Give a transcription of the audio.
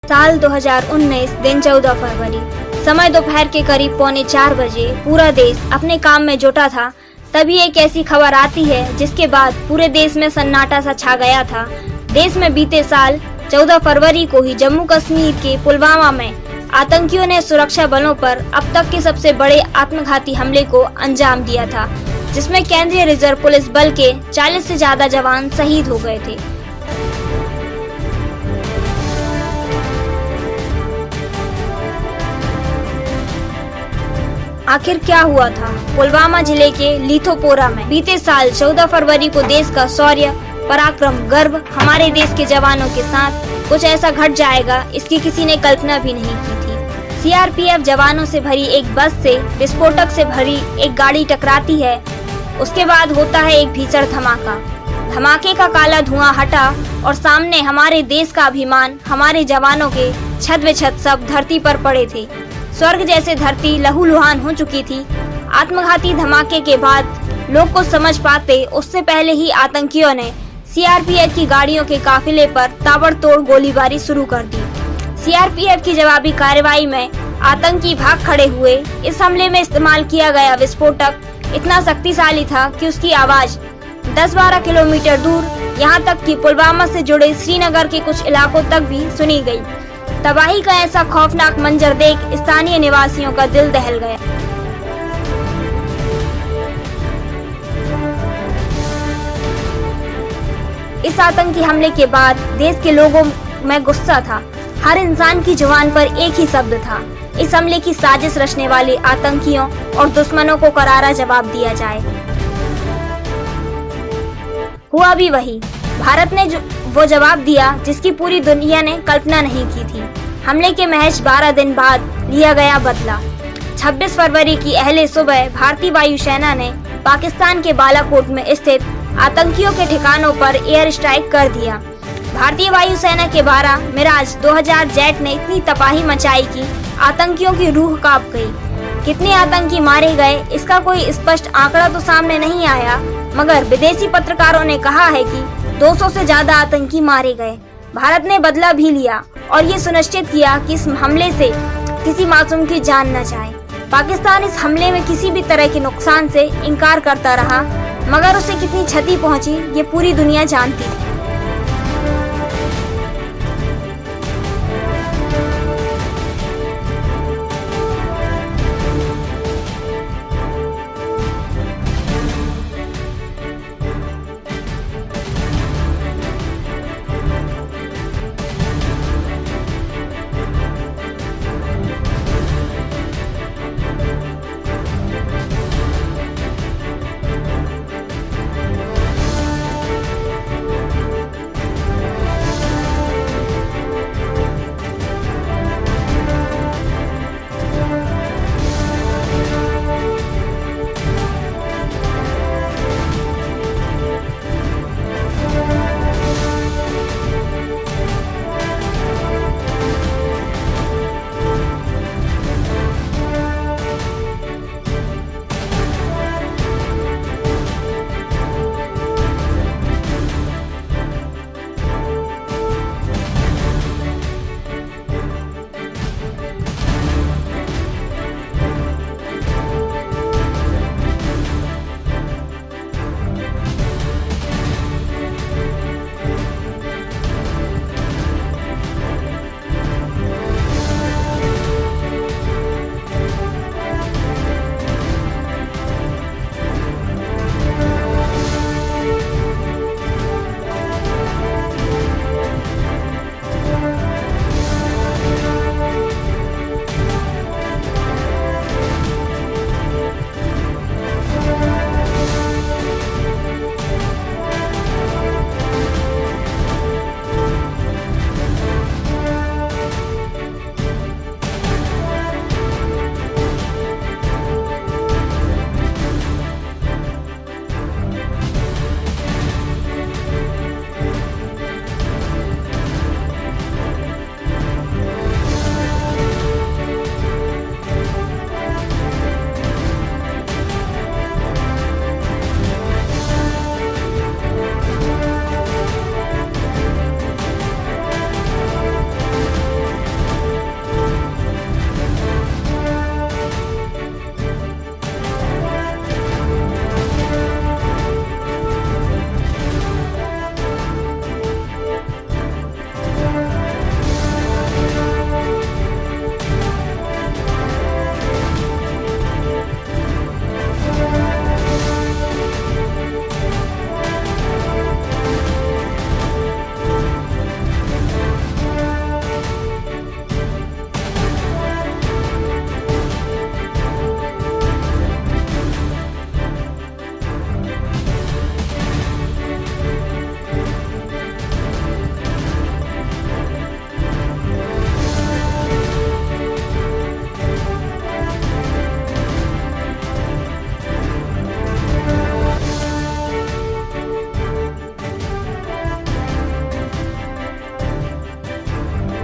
साल 2019 दिन 14 फरवरी, समय दोपहर के करीब 3:45 बजे पूरा देश अपने काम में जुटा था। तभी एक ऐसी खबर आती है जिसके बाद पूरे देश में सन्नाटा सा छा गया था। देश में बीते साल 14 फरवरी को ही जम्मू कश्मीर के पुलवामा में आतंकियों ने सुरक्षा बलों पर अब तक के सबसे बड़े आत्मघाती हमले को अंजाम दिया था, जिसमें केंद्रीय रिजर्व पुलिस बल के 40 से ज्यादा जवान शहीद हो गए थे। आखिर क्या हुआ था? पुलवामा जिले के लीथोपोरा में बीते साल 14 फरवरी को देश का शौर्य, पराक्रम, गर्व हमारे देश के जवानों के साथ कुछ ऐसा घट जाएगा, इसकी किसी ने कल्पना भी नहीं की थी। सीआरपीएफ जवानों से भरी एक बस से विस्फोटक से भरी एक गाड़ी टकराती है। उसके बाद होता है एक भीषण धमाका। धमाके का काला धुआं हटा और सामने हमारे देश का अभिमान, हमारे जवानों के छत बेछत सब धरती पर पड़े थे। स्वर्ग जैसे धरती लहूलुहान हो चुकी थी। आत्मघाती धमाके के बाद लोग को समझ पाते उससे पहले ही आतंकियों ने सीआरपीएफ की गाड़ियों के काफिले पर ताबड़तोड़ गोलीबारी शुरू कर दी। सीआरपीएफ की जवाबी कार्रवाई में आतंकी भाग खड़े हुए। इस हमले में इस्तेमाल किया गया विस्फोटक इतना शक्तिशाली था कि उसकी आवाज 10-12 किलोमीटर दूर, यहाँ तक कि पुलवामा से जुड़े श्रीनगर के कुछ इलाकों तक भी सुनी गई। तबाही का ऐसा खौफनाक मंजर देख स्थानीय निवासियों का दिल दहल गया। इस आतंकी हमले के बाद देश के लोगों में गुस्सा था। हर इंसान की जुबान पर एक ही शब्द था, इस हमले की साजिश रचने वाले आतंकियों और दुश्मनों को करारा जवाब दिया जाए। हुआ भी वही। भारत ने वो जवाब दिया जिसकी पूरी दुनिया ने कल्पना नहीं की थी। हमले के महज 12 दिन बाद लिया गया बदला। 26 फरवरी की अहले सुबह भारतीय वायुसेना ने पाकिस्तान के बालाकोट में स्थित आतंकियों के ठिकानों पर एयर स्ट्राइक कर दिया। भारतीय वायुसेना के 12 मिराज 2000 जेट ने इतनी तबाही मचाई कि आतंकियों की रूह कांप गई। कितने आतंकी मारे गए इसका कोई स्पष्ट आंकड़ा तो सामने नहीं आया, मगर विदेशी पत्रकारों ने कहा है कि 200 से ज्यादा आतंकी मारे गए। भारत ने बदला भी लिया और ये सुनिश्चित किया कि इस हमले से किसी मासूम की जान न जाए। पाकिस्तान इस हमले में किसी भी तरह के नुकसान से इनकार करता रहा, मगर उसे कितनी क्षति पहुंची ये पूरी दुनिया जानती थी।